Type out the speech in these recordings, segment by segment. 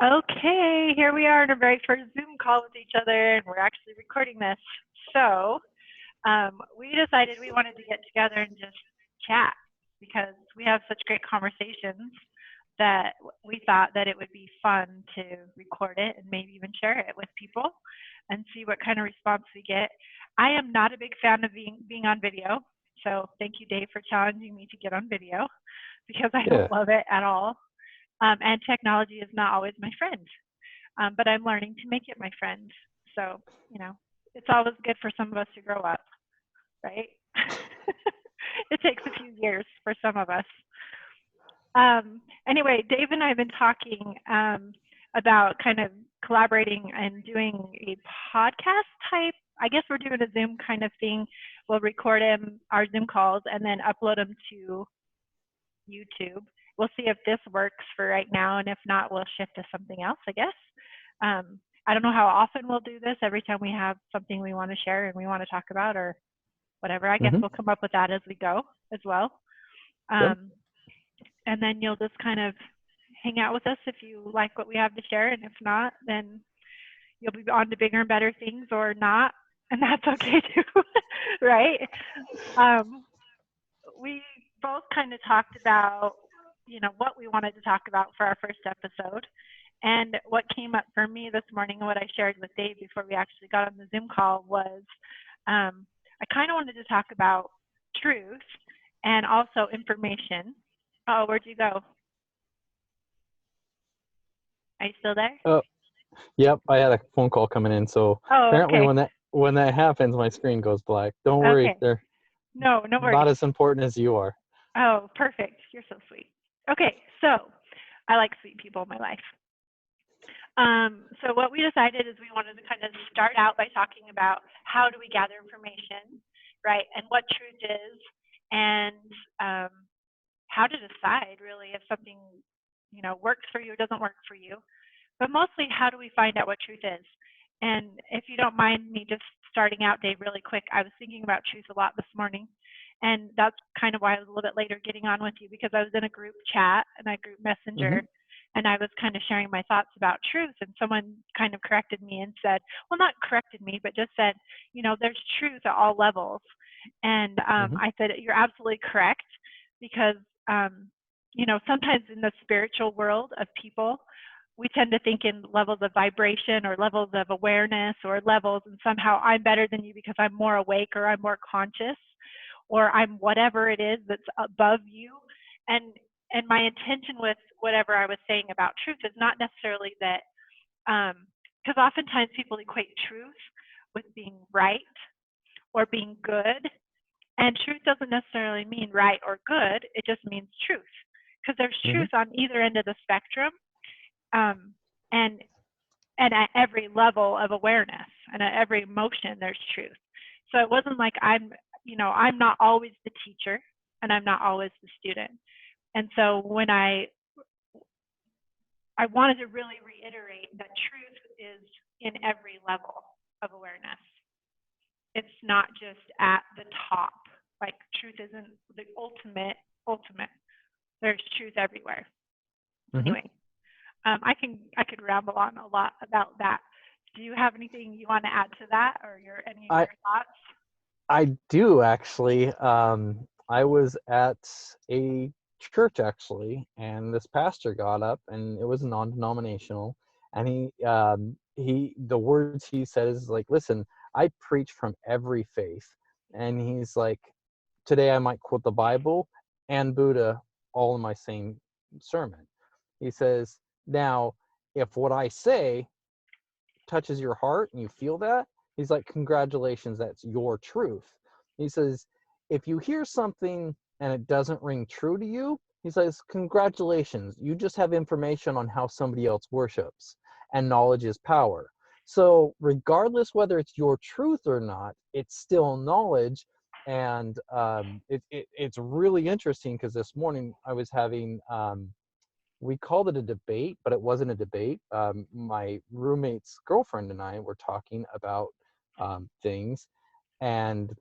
Okay, here we are in our very first Zoom call with each other, and we're actually recording this. So, we decided we wanted to get together and just chat because we have such great conversations that we thought that it would be fun to record it and maybe even share it with people and see what kind of response we get. I am not a big fan of being on video, so thank you, Dave, for challenging me to get on video because I Yeah, don't love it at all. And technology is not always my friend, but I'm learning to make it my friend. So, you know, it's always good for some of us to grow up, right? It takes a few years for some of us. Anyway, Dave and I have been talking about kind of collaborating and doing a podcast type. I guess we're doing a Zoom kind of thing. We'll record our Zoom calls and then upload them to YouTube. We'll see if this works for right now, and if not, we'll shift to something else, I guess. I don't know how often we'll do this. Every time we have something we want to share and we want to talk about, or whatever, I guess hmm we'll come up with that as we go as well. yep. Um, and then you'll just kind of hang out with us if you like what we have to share, and if not, then you'll be on to bigger and better things or not, and that's okay too, right? Um, we both kind of talked about, what we wanted to talk about for our first episode. And what came up for me this morning and what I shared with Dave before we actually got on the Zoom call was I kind of wanted to talk about truth and also information. Oh, where'd you go? Are you still there? Oh, yep. I had a phone call coming in, so Oh, apparently okay. when that happens, my screen goes black. Don't worry, Okay. they're No, no not worries. as important as you are. Oh, perfect. You're so sweet. Okay, so I like sweet people in my life. So what we decided is we wanted to kind of start out by talking about how do we gather information, right, and what truth is, and um, how to decide really if something works for you or doesn't work for you. But mostly, how do we find out what truth is? And if you don't mind me just starting out, Dave, really quick, I was thinking about truth a lot this morning. And that's kind of why I was a little bit later getting on with you because I was in a group chat and a group hmm messenger and I was kind of sharing my thoughts about truth. And someone kind of corrected me and said, well, not corrected me, but just said, there's truth at all levels. And hmm I said, you're absolutely correct because, sometimes in the spiritual world of people, we tend to think in levels of vibration or levels of awareness or levels, and somehow I'm better than you because I'm more awake or I'm more conscious or I'm whatever it is that's above you. And and my intention with whatever I was saying about truth is not necessarily that, because oftentimes people equate truth with being right or being good, and truth doesn't necessarily mean right or good. It just means truth, because there's hmm truth on either end of the spectrum, um, and and at every level of awareness and at every emotion there's truth. So it wasn't like I'm not always the teacher and I'm not always the student. And so when I wanted to really reiterate that truth is in every level of awareness. It's not just at the top. Like truth isn't the ultimate. There's truth everywhere. hmm Anyway, I could ramble on a lot about that. Do you have anything you want to add to that, or any of I your thoughts? I do actually. I was at a church actually, and this pastor got up, and it was non-denominational, and he the words he said is like, "Listen, I preach from every faith," and he's like, "Today I might quote the Bible and Buddha all in my same sermon." He says, "Now, if what I say touches your heart and you feel that, he's like, congratulations, that's your truth." He says, if you hear something and it doesn't ring true to you, he says, congratulations, you just have information on how somebody else worships, and knowledge is power. So regardless whether it's your truth or not, it's still knowledge. And it's really interesting because this morning I was having we called it a debate, but it wasn't a debate. My roommate's girlfriend and I were talking about things, and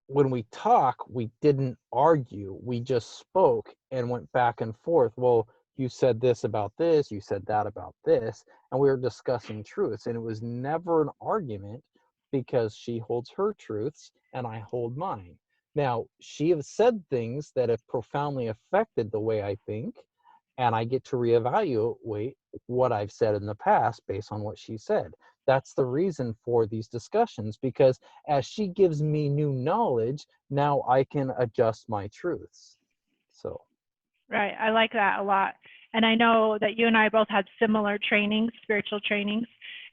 when we talk, we didn't argue. We just spoke and went back and forth. Well, you said this about this, you said that about this, and we were discussing truths, and it was never an argument because she holds her truths and I hold mine. Now, she has said things that have profoundly affected the way I think, and I get to reevaluate what I've said in the past based on what she said. That's the reason for these discussions, because as she gives me new knowledge, now I can adjust my truths. So, Right. I like that a lot. And I know that you and I both had similar trainings, spiritual trainings.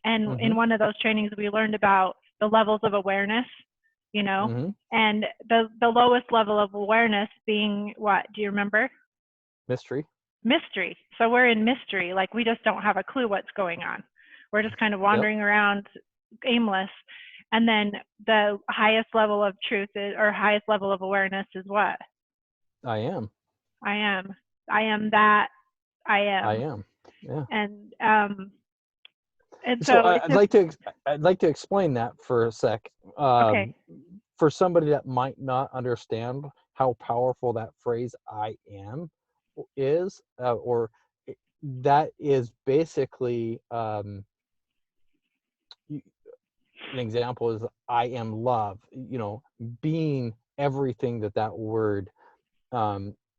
And mm-hmm, in one of those trainings, we learned about the levels of awareness, you know, mm-hmm. and the lowest level of awareness being what? Do you remember? Mystery. Mystery. So we're in mystery. Like we just don't have a clue what's going on. We're just kind of Yep, wandering around aimless. And then the highest level of truth is, or highest level of awareness is what? I am. I am. I am that I I am. am. Yeah. And So so it's just I'd like to explain that for a sec. okay. For somebody that might not understand how powerful that phrase "I am" is, or that is basically an example is "I am love." You know, being everything that that word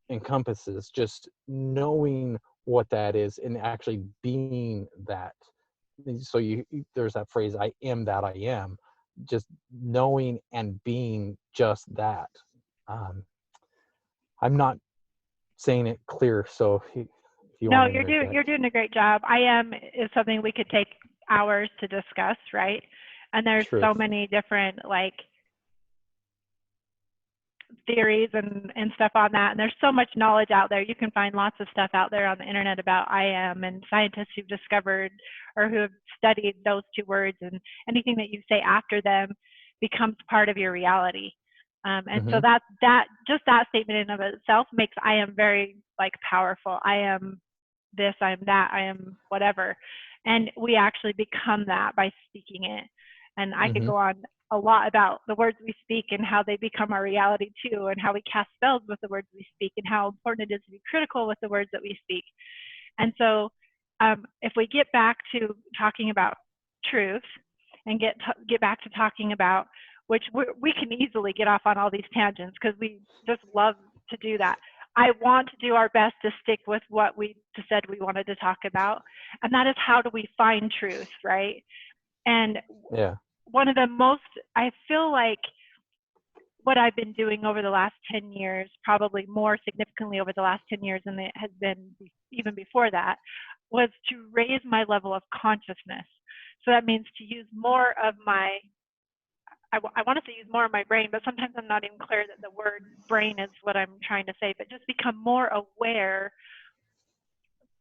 encompasses, just knowing what that is and actually being that. So there's that phrase, I am that I am, just knowing and being just that. um, I'm not saying it clear, so if you want No, to interject. you're doing a great job. I am is something we could take hours to discuss, right? And there's so Truth. many different like theories and stuff on that. And there's so much knowledge out there. You can find lots of stuff out there on the internet about I am, and scientists who've discovered or who have studied those two words, and anything that you say after them becomes part of your reality. And so Hmm. that just that statement in of itself makes I am very like powerful. I am this, I am that, I am whatever. And we actually become that by speaking it. And I could Hmm. go on a lot about the words we speak and how they become our reality too, and how we cast spells with the words we speak, and how important it is to be critical with the words that we speak. And so, if we get back to talking about truth and get back to talking about, which we can easily get off on all these tangents because we just love to do that. I want to do our best to stick with what we said we wanted to talk about, and that is how do we find truth, right? And Yeah. one of the most, I feel like what I've been doing over the last 10 years, probably more significantly over the last 10 years than it has been even before that, was to raise my level of consciousness. So that means to use more of my, I want to say use more of my brain, but sometimes I'm not even clear that the word brain is what I'm trying to say, but just become more aware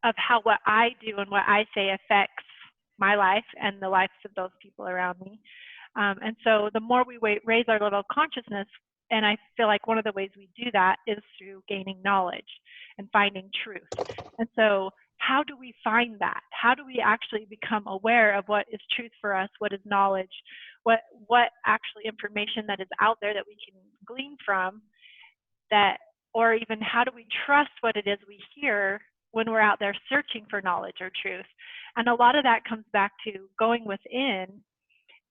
of how what I do and what I say affects my life and the lives of those people around me. And so the more we raise our level of consciousness, and I feel like one of the ways we do that is through gaining knowledge and finding truth. And so how do we find that? How do we actually become aware of what is truth for us, what is knowledge, what actually information that is out there that we can glean from, that, or even how do we trust what it is we hear when we're out there searching for knowledge or truth? And a lot of that comes back to going within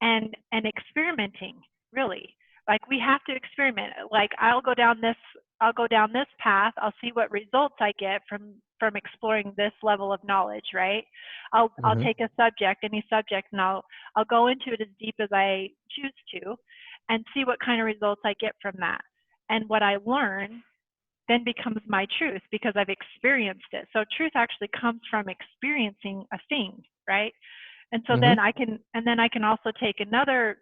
and experimenting, really. Like we have to experiment. Like I'll go down this path, I'll see what results I get from exploring this level of knowledge, right? I'll Hmm. take a subject, any subject, and I'll go into it as deep as I choose to and see what kind of results I get from that. And what I learn then becomes my truth because I've experienced it. So truth actually comes from experiencing a thing, right? And so Hmm. then I can also take another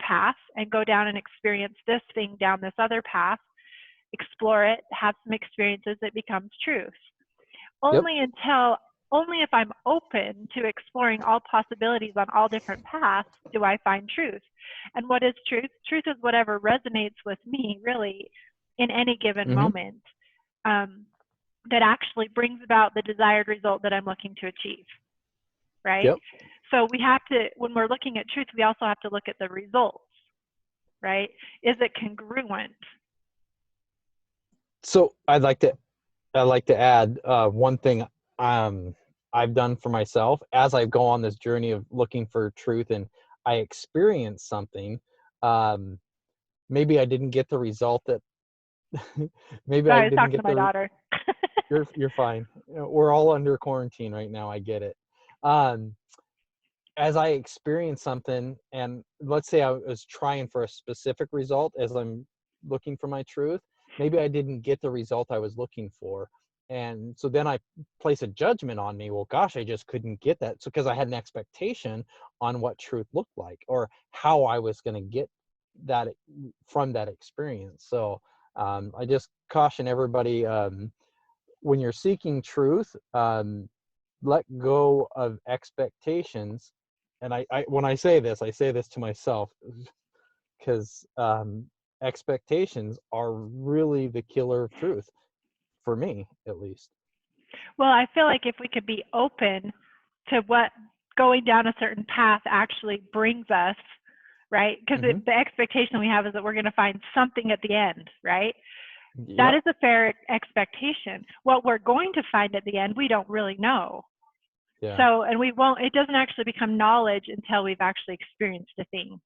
path and go down and experience this thing down this other path, explore it, have some experiences, it becomes truth. Yep. Only if I'm open to exploring all possibilities on all different paths do I find truth. And what is truth? Truth is whatever resonates with me, really, in any given Hmm. moment, that actually brings about the desired result that I'm looking to achieve, right? Yep. So we have to, when we're looking at truth, we also have to look at the results, right? Is it congruent? So I'd like to I'd like to add one thing I've done for myself as I go on this journey of looking for truth, and I experience something. Um, maybe I didn't get the result that maybe I Sorry, I was didn't talking to get my daughter. you're fine. You know, we're all under quarantine right now. I get it. Um, as I experience something, and let's say I was trying for a specific result as I'm looking for my truth, maybe I didn't get the result I was looking for. And so then I place a judgment on me. Well, gosh, I just couldn't get that. So because I had an expectation on what truth looked like or how I was going to get that from that experience. So I just caution everybody when you're seeking truth, let go of expectations. And I when I say this to myself because expectations are really the killer of truth, for me at least. Well, I feel like if we could be open to what going down a certain path actually brings us, right? Because Hmm. the expectation we have is that we're going to find something at the end, right? That Yep. is a fair expectation. What we're going to find at the end, we don't really know. Yeah. So, and we won't, it doesn't actually become knowledge until we've actually experienced a thing,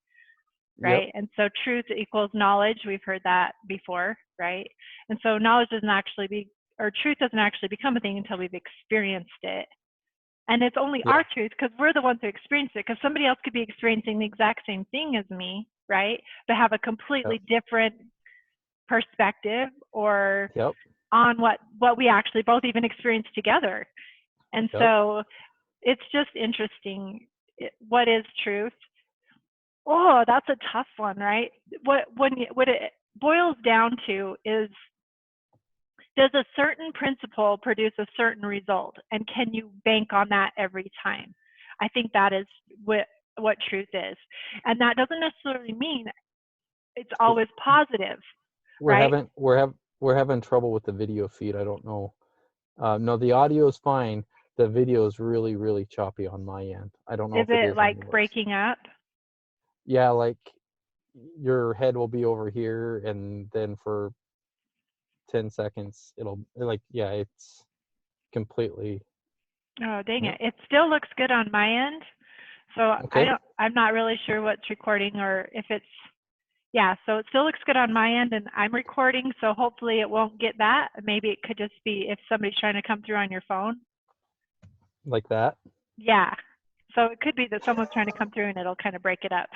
Yep. right? And so truth equals knowledge. We've heard that before, right? And so knowledge doesn't actually be, or truth doesn't actually become a thing until we've experienced it. And it's only Yeah. our truth because we're the ones who experience it, because somebody else could be experiencing the exact same thing as me, right? But have a Yep. completely different perspective or Yep. on what we actually both even experienced together. And Yep. so it's just interesting. What is truth? Oh, that's a tough one, right? What it boils down to is, does a certain principle produce a certain result, and can you bank on that every time? I think that is what truth is, and that doesn't necessarily mean it's always positive, we're right? having we're have we're having trouble with the video feed. I don't know. No, the audio is fine. The video is really, really choppy on my end. I don't know Is if it it is on like yours. breaking up? Yeah, like your head will be over here, and then for 10 seconds, it'll like, yeah, it's completely. Oh, dang Yep. it. It still looks good on my end. So Okay. I'm not really sure what's recording or if it's, yeah, so it still looks good on my end and I'm recording. So hopefully it won't get that. Maybe it could just be if somebody's trying to come through on your phone. Like that. Yeah. So it could be that someone's trying to come through and it'll kind of break it up.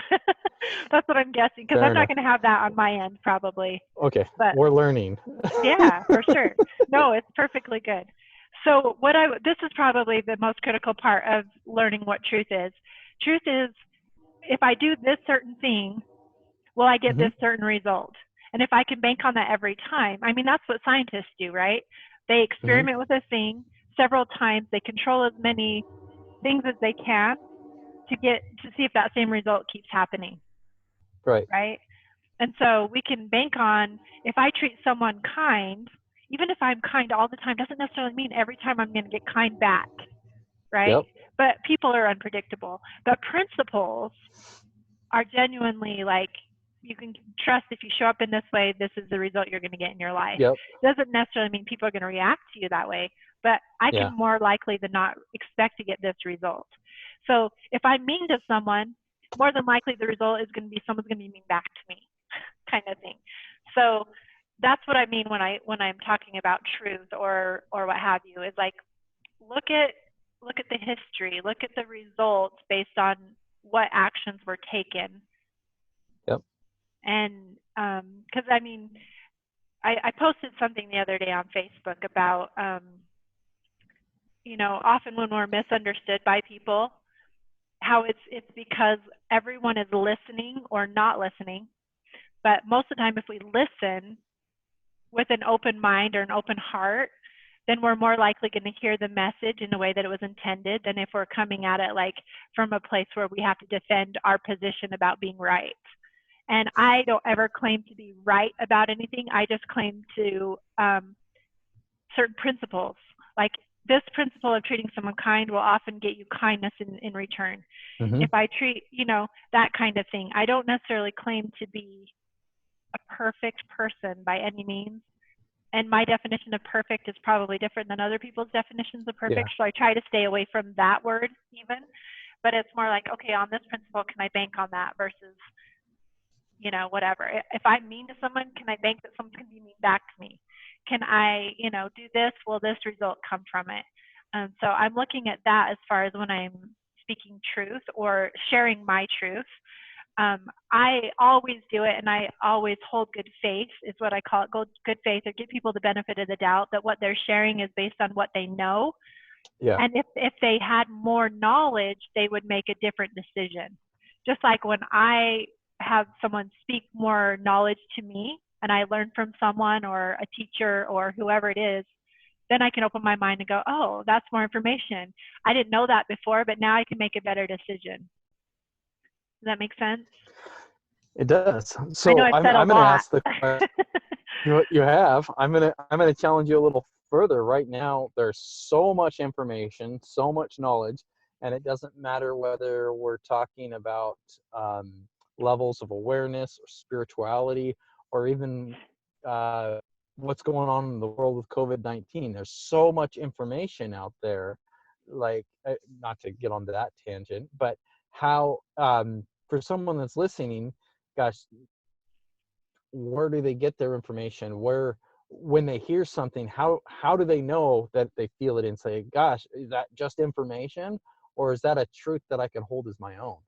That's what I'm guessing because Fair I'm not enough. going to have that on my end probably. Okay. But We're learning. yeah, for sure. No, it's perfectly good. So this is probably the most critical part of learning what truth is. Truth is, if I do this certain thing, will I get Hmm. this certain result? And if I can bank on that every time, I mean, that's what scientists do, right? They Hmm. experiment with a thing several times. They control as many things as they can to see if that same result keeps happening, Right. right? And so we can bank on, if I treat someone kind, even if I'm kind all the time, doesn't necessarily mean every time I'm going to get kind back, right? Yep. But people are unpredictable. But principles are genuinely like, you can trust if you show up in this way, this is the result you're going to get in your life. Yep. Doesn't necessarily mean people are going to react to you that way, but I Yeah. can more likely than not expect to get this result. So if I'm mean to someone, more than likely the result is going to be someone's going to be mean back to me, kind of thing. So that's what I mean when I'm talking about truth or what have you, is like, look at the history, look at the results based on what actions were taken. Yep. And because I mean, I posted something the other day on Facebook about often when we're misunderstood by people, how it's because everyone is listening or not listening. But most of the time, if we listen with an open mind or an open heart, then we're more likely going to hear the message in the way that it was intended than if we're coming at it like from a place where we have to defend our position about being right. And I don't ever claim to be right about anything. I just claim to certain principles. Like this principle of treating someone kind will often get you kindness in return. Hmm. If I treat, that kind of thing, I don't necessarily claim to be a perfect person by any means, and my definition of perfect is probably different than other people's definitions of Yeah. perfect. So I try to stay away from that word even, but it's more like, okay, on this principle, can I bank on that versus, you know, whatever. If I'm mean to someone, can I bank that someone's going to be mean back to me? Can I, you know, do this? Will this result come from it? So I'm looking at that as far as when I'm speaking truth or sharing my truth. I always do it, and I always hold good faith, is what I call it, good faith, or give people the benefit of the doubt that what they're sharing is based on what they know. Yeah. And if they had more knowledge, they would make a different decision. Just like when I have someone speak more knowledge to me, and I learn from someone or a teacher or whoever it is, then I can open my mind and go, oh, that's more information. I didn't know that before, but now I can make a better decision. Does that make sense? It does. I know So I've I'm said a going to lot. ask the question. You have. I'm gonna challenge you a little further. Right now, there's so much information, so much knowledge, and it doesn't matter whether we're talking about levels of awareness or spirituality, or even what's going on in the world with COVID-19. There's so much information out there. Like, not to get onto that tangent, but how for someone that's listening, gosh, where do they get their information? Where, when they hear something, how do they know that they feel it and say, gosh, is that just information, or is that a truth that I can hold as my own?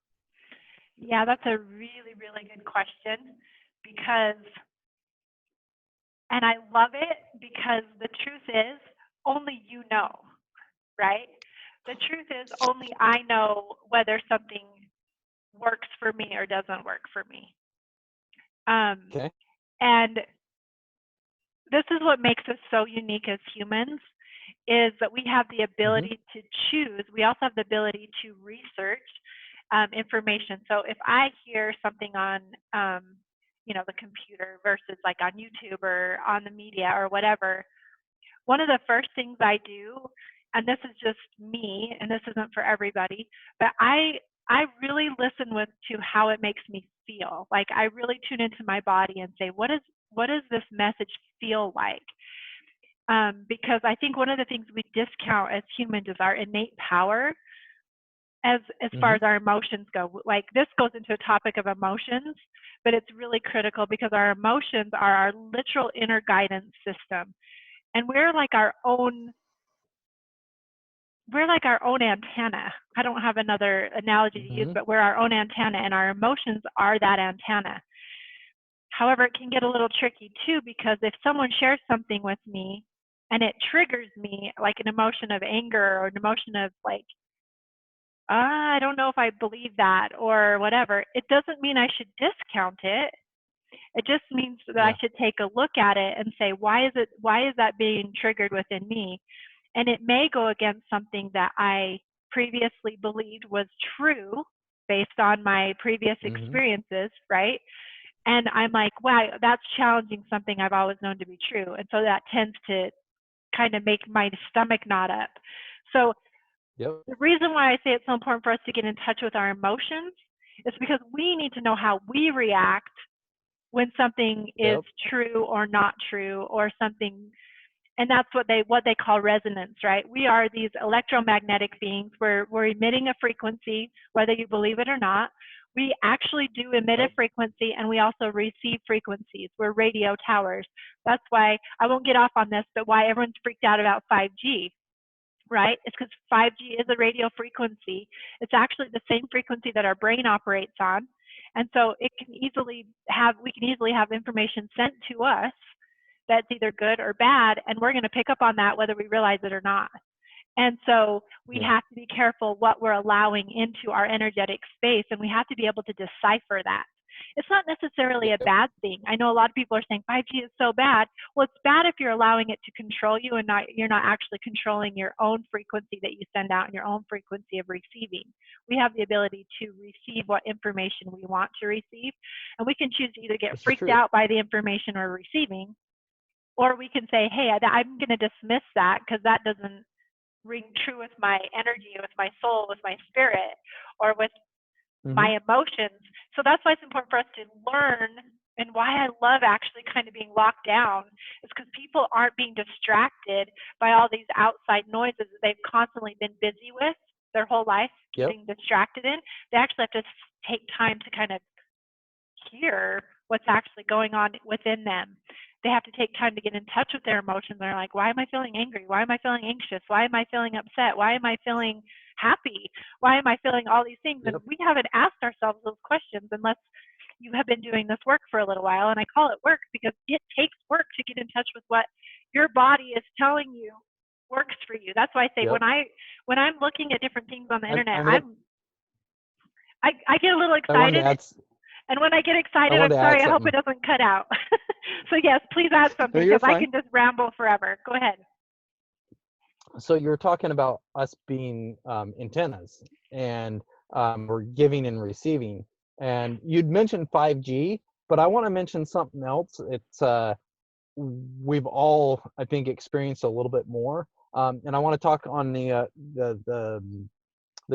Yeah, that's a really, really good question, because, and I love it because the truth is only you know, right? The truth is only I know whether something works for me or doesn't work for me. Okay. And this is what makes us so unique as humans, is that we have the ability to choose. We also have the ability to research information. So if I hear something on, you know, the computer versus like on YouTube or on the media or whatever, one of the first things I do, and this is just me, and this isn't for everybody, but I really listen to how it makes me feel. Like I really tune into my body and say, what does this message feel like? Because I think one of the things we discount as humans is our innate power as far as our emotions go. Like this goes into a topic of emotions, but it's really critical because our emotions are our literal inner guidance system. And we're like our own antenna. I don't have another analogy to use, but we're our own antenna, and our emotions are that antenna. However, it can get a little tricky too, because if someone shares something with me and it triggers me, like an emotion of anger or an emotion of like, I don't know if I believe that or whatever, it doesn't mean I should discount it. It just means that I should take a look at it and say, why is that being triggered within me? And it may go against something that I previously believed was true based on my previous experiences, right? And I'm like, wow, that's challenging something I've always known to be true. And so that tends to kind of make my stomach knot up. So the reason why I say it's so important for us to get in touch with our emotions is because we need to know how we react when something is true or not true, or something. And that's what they call resonance, right? We are these electromagnetic beings. We're emitting a frequency, whether you believe it or not. We actually do emit a frequency, and we also receive frequencies. We're radio towers. That's why, I won't get off on this, but why everyone's freaked out about 5G, right? It's because 5G is a radio frequency. It's actually the same frequency that our brain operates on. And so we can easily have information sent to us that's either good or bad, and we're going to pick up on that whether we realize it or not. And so we have to be careful what we're allowing into our energetic space, and we have to be able to decipher that. It's not necessarily a bad thing. I know a lot of people are saying 5G is so bad. Well, it's bad if you're allowing it to control you, and you're not actually controlling your own frequency that you send out and your own frequency of receiving. We have the ability to receive what information we want to receive, and we can choose to either get freaked out by the information we're receiving, or we can say, hey, I'm going to dismiss that because that doesn't ring true with my energy, with my soul, with my spirit, or with my emotions. So that's why it's important for us to learn and why I love actually kind of being locked down is because people aren't being distracted by all these outside noises that they've constantly been busy with their whole life, Yep. getting distracted in. They actually have to take time to kind of hear what's actually going on within them. They have to take time to get in touch with their emotions. They're like, why am I feeling angry? Why am I feeling anxious? Why am I feeling upset? Why am I feeling happy? Why am I feeling all these things? Yep. And we haven't asked ourselves those questions unless you have been doing this work for a little while. And I call it work because it takes work to get in touch with what your body is telling you works for you. That's why I say Yep. when I'm looking at different things on the internet, I'm gonna, I get a little I wanted to excited. add, And when I get excited, wanted I'm to add sorry, I hope it something. doesn't cut out. So yes, please add No, something you're because I fine. can just ramble forever. Go ahead. So you're talking about us being antennas, and we're giving and receiving. And you'd mentioned 5G, but I want to mention something else. It's we've all, I think, experienced a little bit more. And I want to talk on the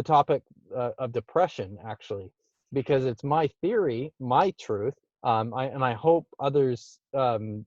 topic of depression, actually, because it's my theory, my truth. And I hope others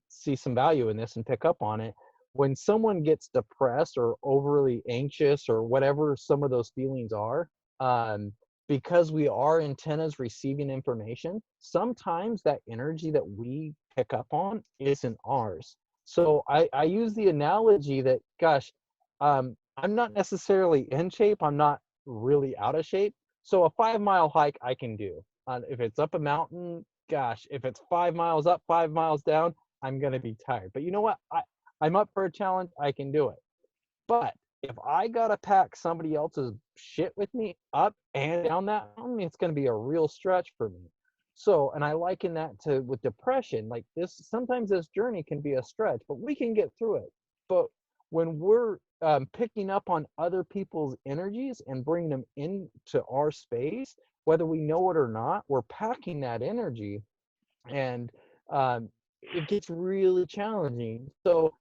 see some value in this and pick up on it. When someone gets depressed or overly anxious or whatever some of those feelings are, um, because we are antennas receiving information, sometimes that energy that we pick up on isn't ours. So I use the analogy that, gosh, I'm not necessarily in shape. I'm not really out of shape. So a 5 mile hike I can do. If it's up a mountain, gosh, if it's 5 miles up, 5 miles down, I'm gonna be tired. But you know what? I'm up for a challenge. I can do it. But if I gotta pack somebody else's shit with me up and down that mountain, it's gonna be a real stretch for me. So, and I liken that to with depression. Like this, sometimes this journey can be a stretch, but we can get through it. But when we're picking up on other people's energies and bringing them into our space, whether we know it or not, we're packing that energy, and it gets really challenging. So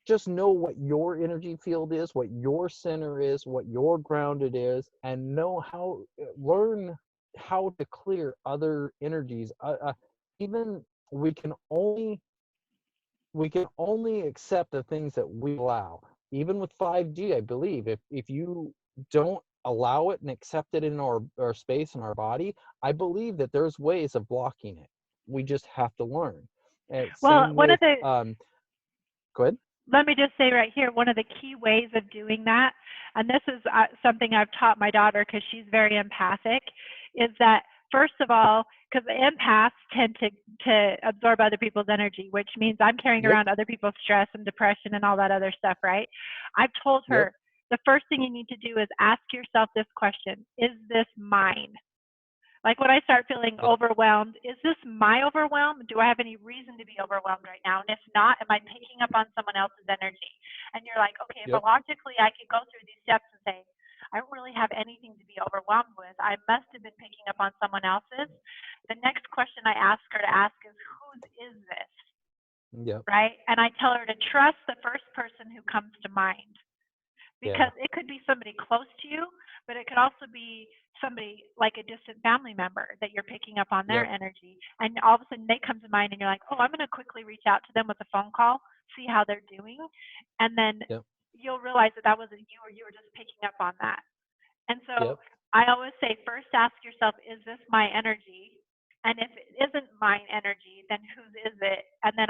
just know what your energy field is, what your center is, what your grounded is, and know how, learn how to clear other energies. Even we can only accept the things that we allow. Even with 5G, I believe if you don't allow it and accept it in our space and our body, I believe that there's ways of blocking it. We just have to learn. Well, Same with go ahead. let me just say right here, one of the key ways of doing that, and this is something I've taught my daughter because she's very empathic, is that first of all, because the empaths tend to absorb other people's energy, which means I'm carrying Yep. around other people's stress and depression and all that other stuff, right? I've told Yep. her the first thing you need to do is ask yourself this question: is this mine? Like when I start feeling Yep. overwhelmed, is this my overwhelm? Do I have any reason to be overwhelmed right now? And if not, am I picking up on someone else's energy? And you're like, okay, if Yep. logically I could go through these steps and say, I don't really have anything to be overwhelmed with. I must have been picking up on someone else's. The next question I ask her to ask is, whose is this? Yep. Right? And I tell her to trust the first person who comes to mind, because Yeah. it could be somebody close to you, but it could also be somebody like a distant family member that you're picking up on their Yep. energy. And all of a sudden they come to mind and you're like, oh, I'm going to quickly reach out to them with a phone call, see how they're doing. And then Yep. you'll realize that that wasn't you, or you were just picking up on that. And so Yep. I always say, first ask yourself, is this my energy? And if it isn't my energy, then whose is it? And then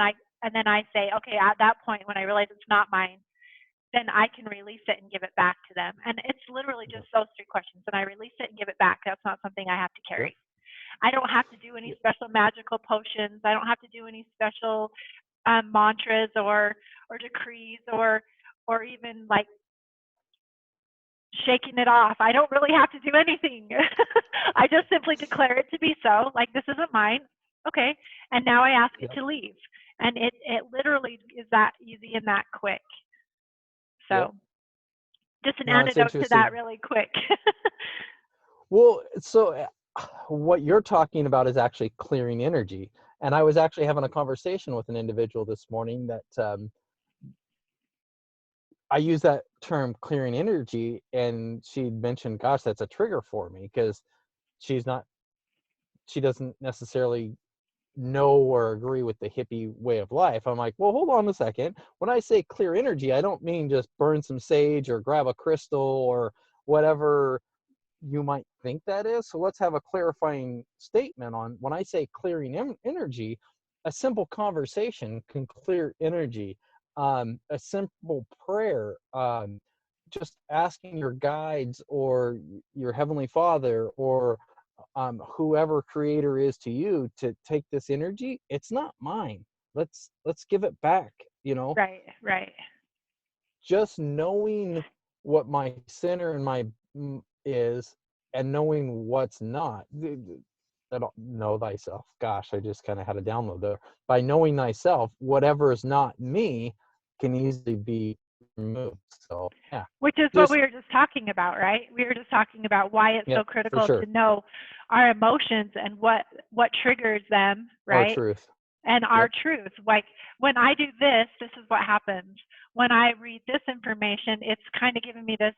I say, okay, at that point when I realize it's not mine, then I can release it and give it back to them. And it's literally Yep. just those three questions. And I release it and give it back. That's not something I have to Yep. carry. I don't have to do any Yep. special magical potions. I don't have to do any special mantras or decrees or even like shaking it off. I don't really have to do anything. I just simply declare it to be so. Like, this isn't mine. Okay. And now I ask it Yep. to leave. And it literally is that easy and that quick. Yep. So just an No, it's antidote to that interesting. really quick. Well, so what you're talking about is actually clearing energy. And I was actually having a conversation with an individual this morning that I use that term clearing energy, and she mentioned, gosh, that's a trigger for me because she's not, she doesn't necessarily know or agree with the hippie way of life. I'm like, well, hold on a second. When I say clear energy, I don't mean just burn some sage or grab a crystal or whatever you might think that is. So let's have a clarifying statement on when I say clearing energy. A simple conversation can clear energy. A simple prayer, just asking your guides or your heavenly Father or whoever creator is to you to take this energy. It's not mine. Let's give it back. You know, Right, right. just knowing what my center and my is and knowing what's not. Know thyself. Gosh, I just kind of had a download there. By knowing thyself, whatever is not me can easily be removed. So yeah, Which is what just we were just talking about, right? We were just talking about why it's yeah, so for critical sure. to know our emotions and what triggers them, Our right? truth. And our Yep. truth. Like when I do this, this is what happens. When I read this information, it's kind of giving me this,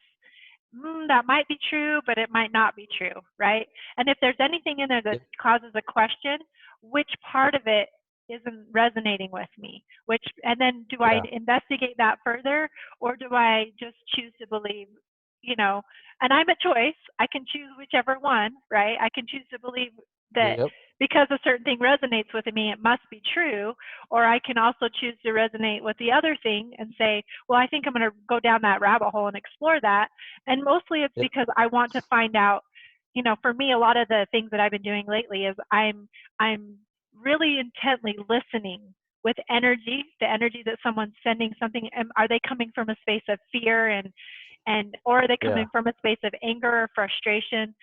that might be true, but it might not be true, right? And if there's anything in there that Yep. causes a question, which part of it isn't resonating with me? And then do I Yeah. investigate that further, or do I just choose to believe, and I'm a choice. I can choose whichever one, right? I can choose to believe that Yep. because a certain thing resonates with me, it must be true. Or I can also choose to resonate with the other thing and say, well, I think I'm going to go down that rabbit hole and explore that. And mostly it's Yep. because I want to find out, for me, a lot of the things that I've been doing lately is I'm really intently listening with energy, the energy that someone's sending something. Are they coming from a space of fear or are they Yeah. coming from a space of anger or frustration?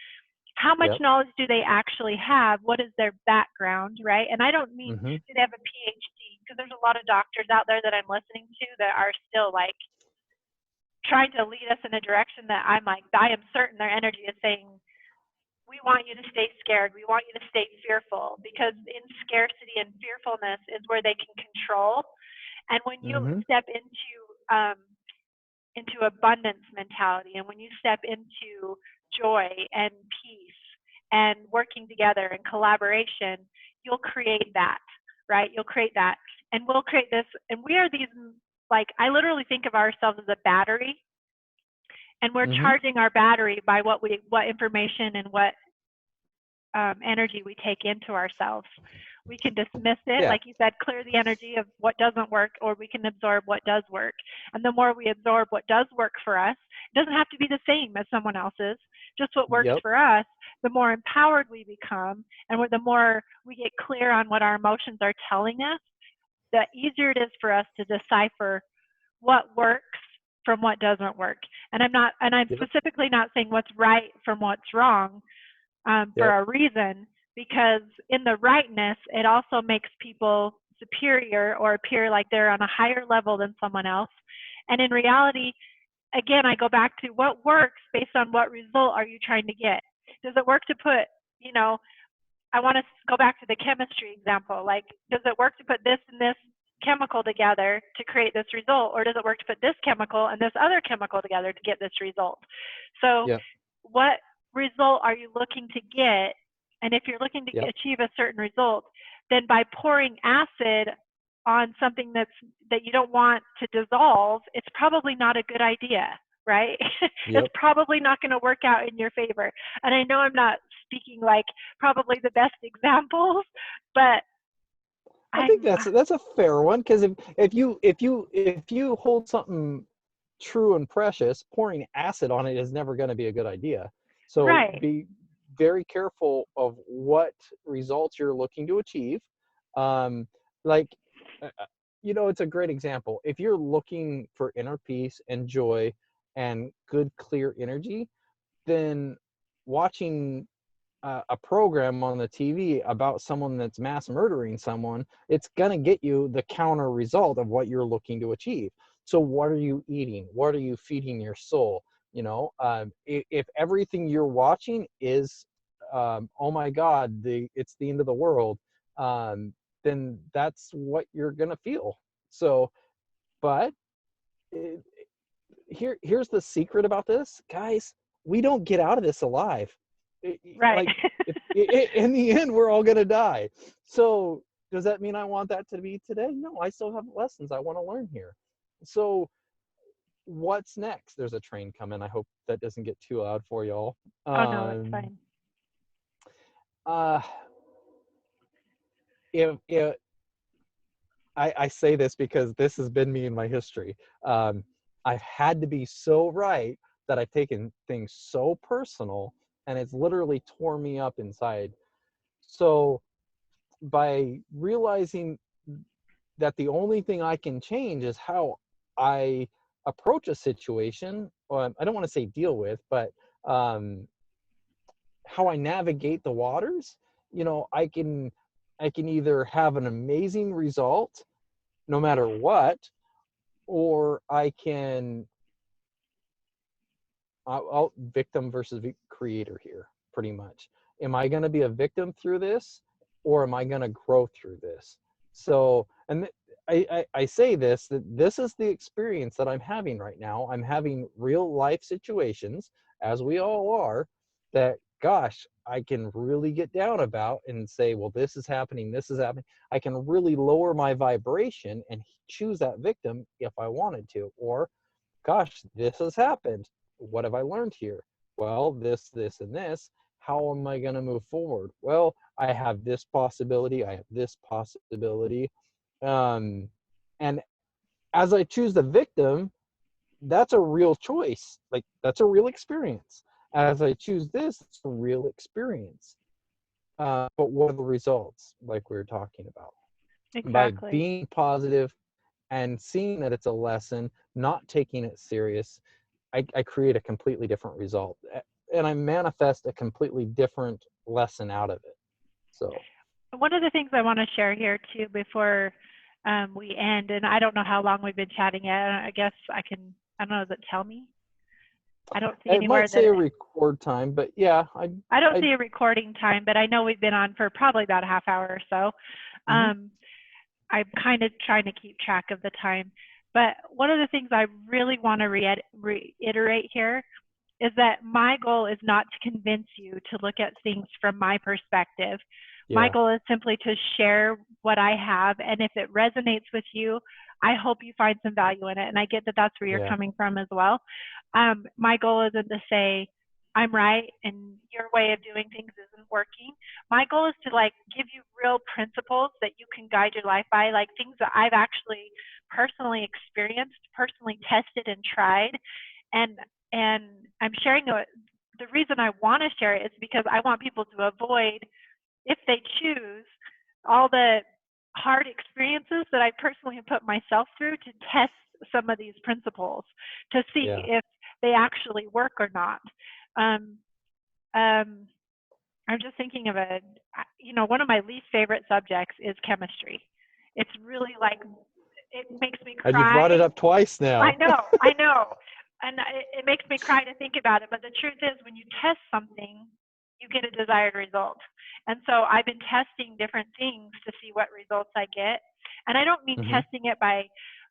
How much Yep. knowledge do they actually have? What is their background, right? And I don't mean Mm-hmm. do they have a PhD, because there's a lot of doctors out there that I'm listening to that are still like trying to lead us in a direction that I'm like, I am certain their energy is saying, we want you to stay scared. We want you to stay fearful, because in scarcity and fearfulness is where they can control. And when you Mm-hmm. step into abundance mentality, and when you step into joy and peace and working together and collaboration, you'll create that, right? You'll create that. And we'll create this. And we are these, like, I literally think of ourselves as a battery, and we're Mm-hmm. charging our battery by what information and what energy we take into ourselves. We can dismiss it, Yeah. like you said, clear the energy of what doesn't work, or we can absorb what does work. And the more we absorb what does work for us, it doesn't have to be the same as someone else's, just what works Yep. for us, the more empowered we become, and the more we get clear on what our emotions are telling us, the easier it is for us to decipher what works from what doesn't work. And I'm Yep. specifically not saying what's right from what's wrong, for Yep. a reason, because in the rightness, it also makes people superior or appear like they're on a higher level than someone else. And in reality, again, I go back to what works based on what result are you trying to get? Does it work to put, I want to go back to the chemistry example. Like, does it work to put this and this chemical together to create this result? Or does it work to put this chemical and this other chemical together to get this result? So Yep. what result are you looking to get? And if you're looking to Yep. achieve a certain result, then by pouring acid on something that you don't want to dissolve, it's probably not a good idea, right? It's Yep. probably not going to work out in your favor. And I know I'm not speaking like probably the best examples, but I think I'm that's a fair one, because if you hold something true and precious, pouring acid on it is never going to be a good idea. So right. be very careful of what results you're looking to achieve. Um, like, it's a great example. If you're looking for inner peace and joy and good, clear energy, then watching a program on the TV about someone that's mass murdering someone, it's going to get you the counter result of what you're looking to achieve. So what are you eating? What are you feeding your soul? If everything you're watching is, oh my God, it's the end of the world, then that's what you're going to feel. So, but it, here's the secret about this, guys. We don't get out of this alive. Right. Like, in the end, we're all going to die. So does that mean I want that to be today? No, I still have lessons I want to learn here. So what's next? There's a train coming. I hope that doesn't get too loud for y'all. Oh no, it's Um, fine. uh, if I say this because this has been me in my history. I've had to be so right that I've taken things so personal, and it's literally tore me up inside. So by realizing that the only thing I can change is how I approach a situation, or I don't want to say deal with, but um, how I navigate the waters, I can either have an amazing result no matter what, or I can I'll victim versus creator here, pretty much. Am I going to be a victim through this, or am I going to grow through this? So, and I say this, that this is the experience that I'm having right now. I'm having real life situations, as we all are, that, gosh, I can really get down about and say, well, this is happening, this is happening. I can really lower my vibration and choose that victim if I wanted to, or, gosh, this has happened. What have I learned here? Well, this, and this. How am I going to move forward? Well, I have this possibility. I have this possibility. And as I choose the victim, that's a real choice. Like, that's a real experience. As I choose this, it's a real experience. But what are the results, like we were talking about? By Exactly. being positive and seeing that it's a lesson, not taking it serious, I create a completely different result, and I manifest a completely different lesson out of it. So, One of the things I want to share here too before we end, and I don't know how long we've been chatting yet. I guess I can. I don't know. Does it tell me? I don't see it anywhere might that say a record time, but yeah, I don't I, see a recording time, but I know we've been on for probably about a half hour or so. mm-hmm, Um, I'm kind of trying to keep track of the time. But one of the things I really want to reiterate here is that my goal is not to convince you to look at things from my perspective. My yeah, goal is simply to share what I have. And if it resonates with you, I hope you find some value in it. And I get that that's where you're yeah, coming from as well. My goal isn't to say, I'm right and your way of doing things isn't working. My goal is to like give you real principles that you can guide your life by, like things that I've actually personally experienced, personally tested and tried. And and I'm sharing the reason I want to share it is because I want people to avoid, if they choose, all the hard experiences that I personally have put myself through to test some of these principles to see yeah. if they actually work or not. Um, um, I'm just thinking of one of my least favorite subjects is chemistry. It's really like, it makes me And you've cry. brought it up twice I now. know, I know. And it makes me cry to think about it. But the truth is, when you test something, you get a desired result. And so I've been testing different things to see what results I get. And I don't mean Mm-hmm. testing it by,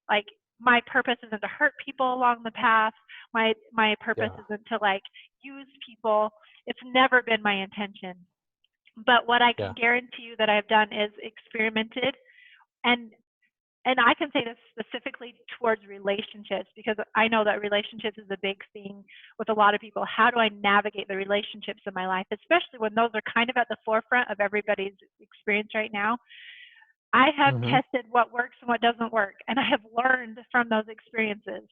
like, my purpose isn't to hurt people along the path. My purpose Yeah, isn't to like use people. It's never been my intention. But what I can yeah, guarantee you that I've done is experimented, and I can say this specifically towards relationships because I know that relationships is a big thing with a lot of people. How do I navigate the relationships in my life, especially when those are kind of at the forefront of everybody's experience right now? I have mm-hmm, tested what works and what doesn't work, and I have learned from those experiences.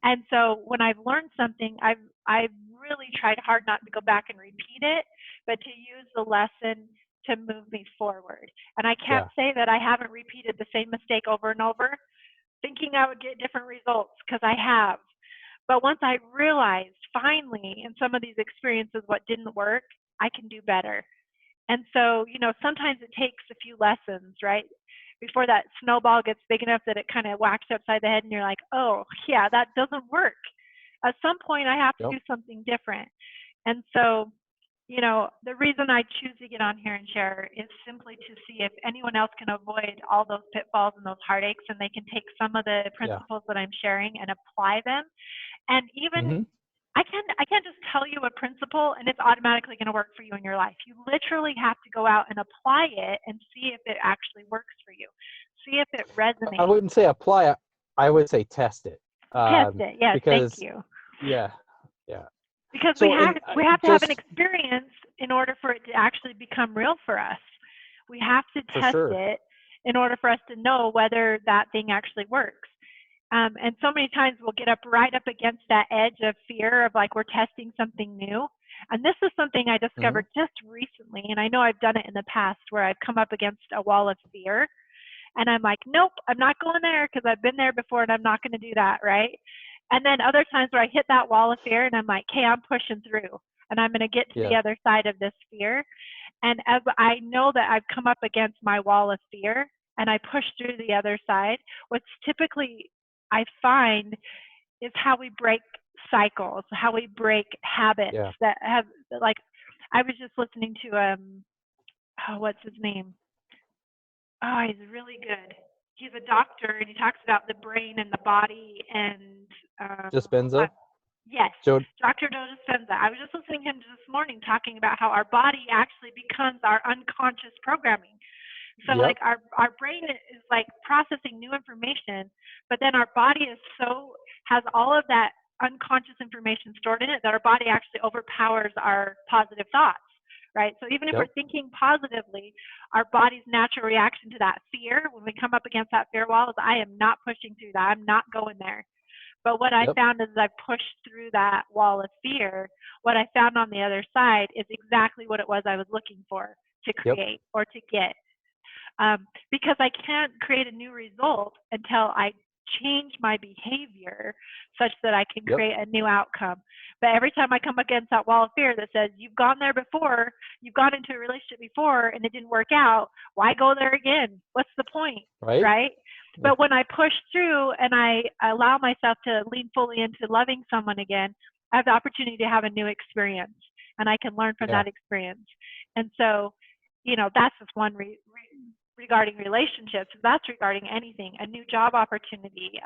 And so when I've learned something, I've really tried hard not to go back and repeat it, but to use the lesson to move me forward. And I can't yeah, say that I haven't repeated the same mistake over and over, thinking I would get different results, because I have. But once I realized finally in some of these experiences what didn't work, I can do better. And so, sometimes it takes a few lessons, right? Before that snowball gets big enough that it kind of whacks you upside the head and you're like, oh, yeah, that doesn't work. At some point, I have to yep, do something different. And so, the reason I choose to get on here and share is simply to see if anyone else can avoid all those pitfalls and those heartaches, and they can take some of the yeah, principles that I'm sharing and apply them. And even mm-hmm, I can't just tell you a principle and it's automatically going to work for you in your life. You literally have to go out and apply it and see if it actually works for you. See if it I resonates. wouldn't say apply it. I would say test it. Test it. Yes, thank Because you. yeah, yeah. Because So and we have to have an just experience in order for it to actually become real for us. We have to for test sure. it in order for us to know whether that thing actually works. And so many times we'll get right up against that edge of fear of like we're testing something new. And this is something I Hmm. discovered just recently. And I know I've done it in the past where I've come up against a wall of fear. And I'm like, nope, I'm not going there because I've been there before and I'm not going to do that. Right. And then other times where I hit that wall of fear and I'm like, hey, I'm pushing through and I'm going to get to the Yeah. other side of this fear. And as I know that I've come up against my wall of fear and I push through the other side, what's typically I find is how we break cycles, how we break habits Yeah. that have like I was just listening to oh, what's his name? Oh, he's really good. He's a doctor and he talks about the brain and the body and hold on. Dispenza. Yes, Joe. Dr. Joe Dispenza. I was just listening to him this morning talking about how our body actually becomes our unconscious programming. So Yep. like our brain is like processing new information, but then our body has all of that unconscious information stored in it that our body actually overpowers our positive thoughts, right? So even if Yep. we're thinking positively, our body's natural reaction to that fear when we come up against that fear wall is I am not pushing through that. I'm not going there. But what I Yep. found is I pushed through that wall of fear. What I found on the other side is exactly what it was I was looking for to Yep. create or to get. Because I can't create a new result until I change my behavior such that I can Yep. create a new outcome. But every time I come against that wall of fear that says, you've gone there before, you've gone into a relationship before and it didn't work out, why go there again? What's the point? Right. Right? But when I push through and I allow myself to lean fully into loving someone again, I have the opportunity to have a new experience and I can learn from Yeah. that experience. And so, that's just one regarding relationships. That's regarding anything, a new job opportunity,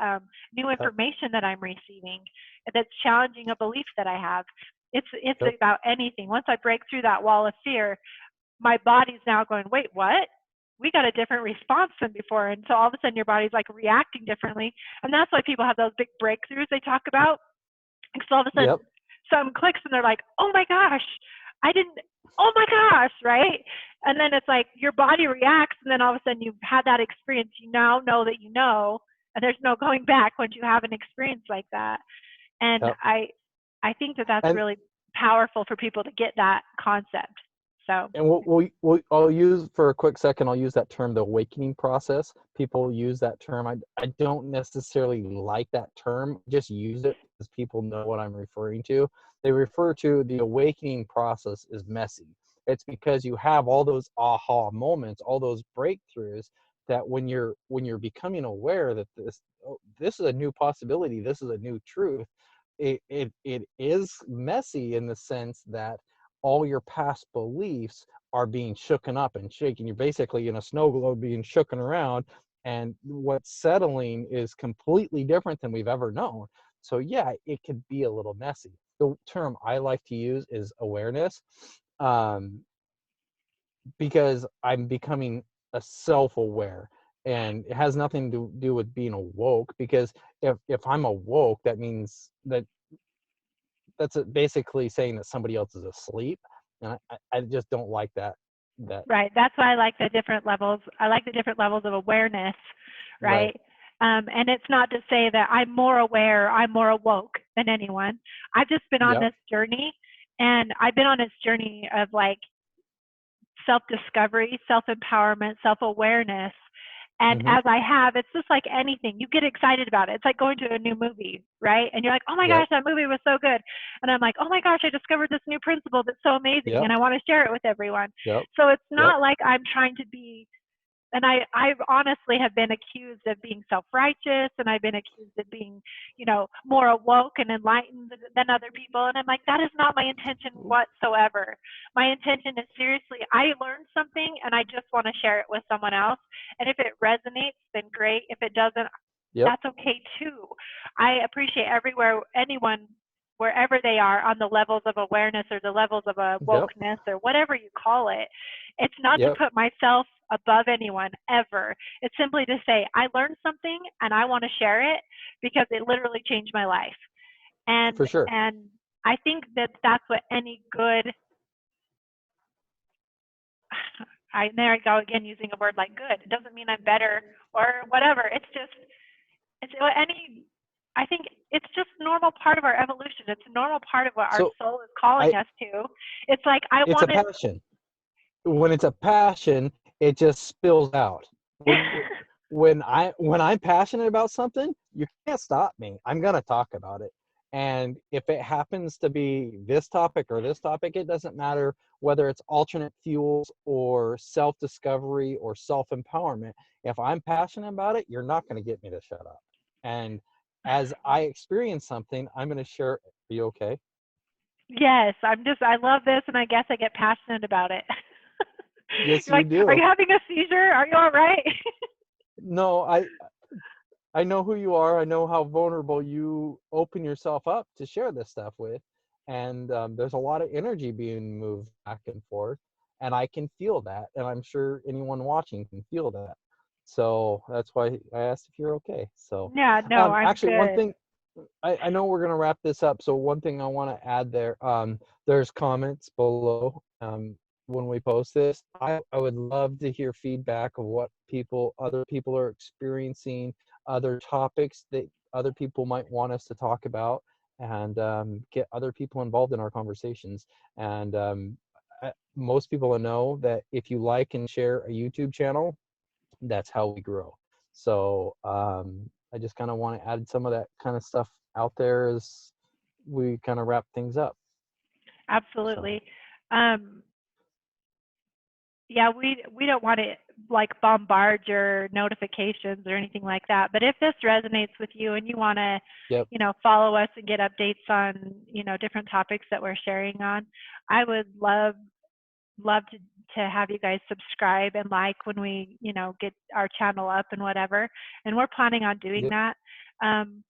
new Yep. information that I'm receiving that's challenging a belief that I have. It's Yep. about anything. Once I break through that wall of fear, my body's now going, wait, what? We got a different response than before. And so all of a sudden your body's like reacting differently. And that's why people have those big breakthroughs they talk about. Because all of a sudden Yep. something clicks and they're like, oh my gosh, I didn't, oh my gosh, right? And then it's like your body reacts and then all of a sudden you've had that experience. You now know that you know, and there's no going back once you have an experience like that. And Yep. I think that that's And really powerful for people to get that concept. So and I'll use for a quick second. I'll use that term, the awakening process. People use that term. I don't necessarily like that term. Just use it because people know what I'm referring to. They refer to the awakening process as messy. It's because you have all those aha moments, all those breakthroughs that when you're becoming aware that this is a new possibility, this is a new truth. It is messy in the sense that all your past beliefs are being shooken up and shaken. You're basically in a snow globe being shooken around, and what's settling is completely different than we've ever known. So yeah, it could be a little messy. The term I like to use is awareness, um, because I'm becoming a self-aware, and it has nothing to do with being awoke. Because if I'm awoke, that means that's basically saying that somebody else is asleep, and I just don't like that. right. That's why I like the different levels. I like the different levels of awareness, Right. right? And it's not to say that I'm more aware, I'm more awoke than anyone. I've just been on Yep. this journey, and I've been on this journey of like self-discovery, self-empowerment, self-awareness. And Hmm. as I have, it's just like anything. You get excited about it. It's like going to a new movie, right? And you're like, oh my Yep. gosh, that movie was so good. And I'm like, oh my gosh, I discovered this new principle that's so amazing. Yep. And I want to share it with everyone. Yep. So it's Yep. not like I'm trying to be, and I honestly have been accused of being self-righteous, and I've been accused of being, more awoke and enlightened than other people. And I'm like, that is not my intention whatsoever. My intention is seriously, I learned something and I just want to share it with someone else. And if it resonates, then great. If it doesn't, Yep. that's okay too. I appreciate everywhere anyone wherever they are on the levels of awareness or the levels of a Yep. wokeness or whatever you call it. It's not to Yep. put myself above anyone ever. It's simply to say, I learned something and I want to share it because it literally changed my life. And, For sure. and I think that that's what any good, there I go again using a word like good. It doesn't mean I'm better or whatever. It's just, it's any, I think it's just a normal part of our evolution. It's a normal part of what our So soul is calling I us to. It's like, I it's a wanted, passion. When it's a passion, it just spills out. When I'm passionate about something, you can't stop me. I'm gonna talk about it. And if it happens to be this topic or this topic, it doesn't matter whether it's alternate fuels or self-discovery or self-empowerment. If I'm passionate about it, you're not going to get me to shut up. And as I experience something, I'm going to share. Are you okay? yes, I love this and I guess I get passionate about it. Yes, You're you like, are you do. having a seizure? Are you all right? No, I know who you are. I know how vulnerable you open yourself up to share this stuff with. And there's a lot of energy being moved back and forth. And I can feel that. And I'm sure anyone watching can feel that. So that's why I asked if you're okay. So Yeah, no, I'm actually, one good. thing, I know we're going to wrap this up. So one thing I want to add there, there's comments below when we post this. I would love to hear feedback of what other people are experiencing, other topics that other people might want us to talk about, and get other people involved in our conversations. And most people know that if you like and share a YouTube channel, that's how we grow. So I just kind of want to add some of that kind of stuff out there as we kind of wrap things up. So Absolutely. Um, yeah, we don't want to like bombard your notifications or anything like that. But if this resonates with you and you want to, yep. follow us and get updates on, different topics that we're sharing on, I would love to have you guys subscribe and like when we, get our channel up and whatever. And we're planning on doing Yep. that. Um,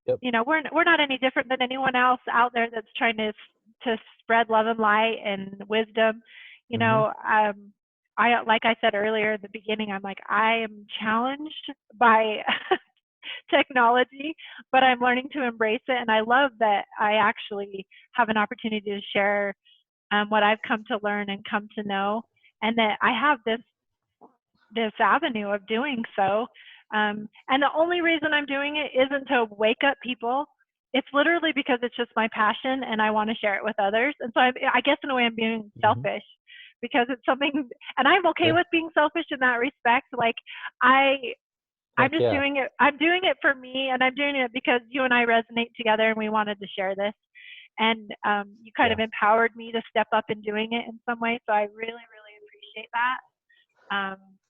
Yep. We're not any different than anyone else out there that's trying to spread love and light and wisdom. Mm-hmm. I like I said earlier at the beginning, I'm like I am challenged by technology, but I'm learning to embrace it, and I love that I actually have an opportunity to share what I've come to learn and come to know, and that I have this avenue of doing so. And the only reason I'm doing it isn't to wake up people. It's literally because it's just my passion and I want to share it with others. And so I guess in a way I'm being Mm-hmm. selfish because it's something, and I'm okay Yeah. with being selfish in that respect. Like I, I'm Heck just yeah. doing it. I'm doing it for me, and I'm doing it because you and I resonate together, and we wanted to share this. And you kind Yeah. of empowered me to step up in doing it in some way. So I really, really appreciate that.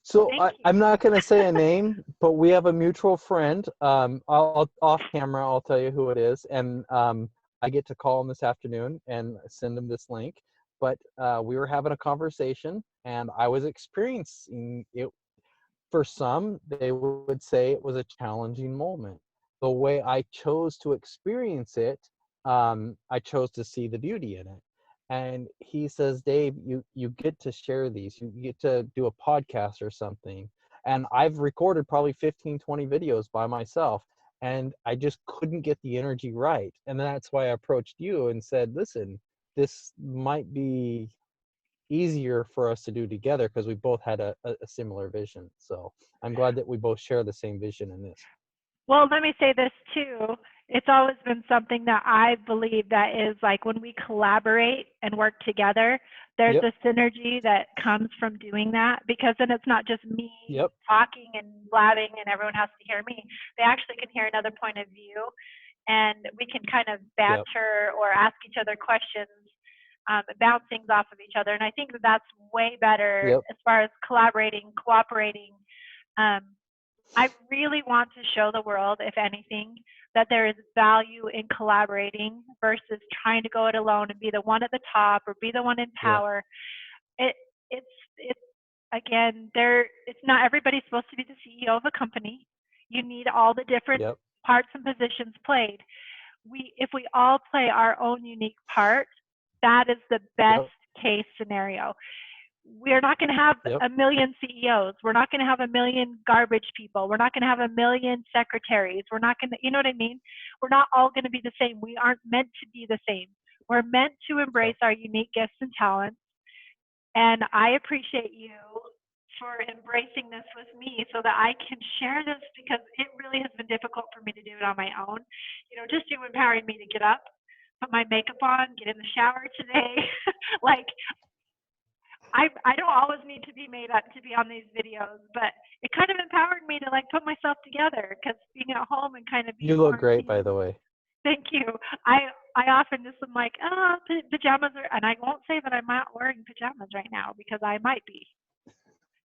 So So thank I'm you. not going to say a name, but we have a mutual friend. I'll off camera, I'll tell you who it is, and I get to call him this afternoon and send him this link. But we were having a conversation, and I was experiencing it. For some, they would say it was a challenging moment. The way I chose to experience it, I chose to see the beauty in it. And he says, Dave, you get to share these. You get to do a podcast or something. And I've recorded probably 15, 20 videos by myself. And I just couldn't get the energy right. And that's why I approached you and said, listen, this might be easier for us to do together because we both had a similar vision. So I'm glad that we both share the same vision in this. Well, let me say this too. It's always been something that I believe that is like when we collaborate and work together, there's Yep. a synergy that comes from doing that because then it's not just me Yep. talking and blabbing and everyone has to hear me. They actually can hear another point of view and we can kind of Yep. banter or ask each other questions, bounce things off of each other. And I think that that's way better Yep. as far as collaborating, cooperating. Um, I really want to show the world, if anything, that there is value in collaborating versus trying to go it alone and be the one at the top or be the one in Yep. power. It it's again it's not everybody's supposed to be the CEO of a company. You need all the different Yep. parts and positions played. if we all play our own unique part, that is the best case scenario. We're not going to have a million CEOs. We're not going to have a million garbage people. We're not going to have a million secretaries. We're not going to, you know what I mean? We're not all going to be the same. We aren't meant to be the same. We're meant to embrace our unique gifts and talents. And I appreciate you for embracing this with me so that I can share this, because it really has been difficult for me to do it on my own. You know, just you empowering me to get up, put my makeup on, get in the shower today. Like, I don't always need to be made up to be on these videos, but it kind of empowered me to like put myself together, because being at home and kind of being You look great, by the way. Thank you. I often just am like, oh, pajamas are, and I won't say that I'm not wearing pajamas right now, because I might be.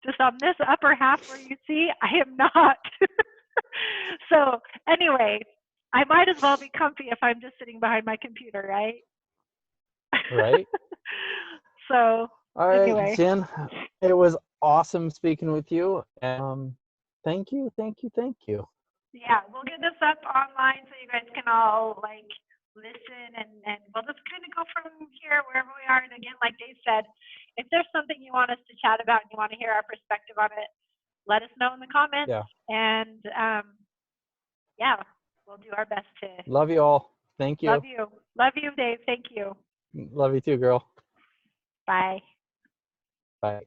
Just on this upper half where you see, I am not. So anyway, I might as well be comfy if I'm just sitting behind my computer, right? Right. So all right, anyway. Jen, it was awesome speaking with you. Thank you. Yeah, we'll get this up online so you guys can all like listen, and we'll just kind of go from here wherever we are. And again, like Dave said, if there's something you want us to chat about and you want to hear our perspective on it, let us know in the comments. Yeah. And yeah, we'll do our best to. Love you all. Thank you. Love you, Dave. Thank you. Love you too, girl. Bye. Bye.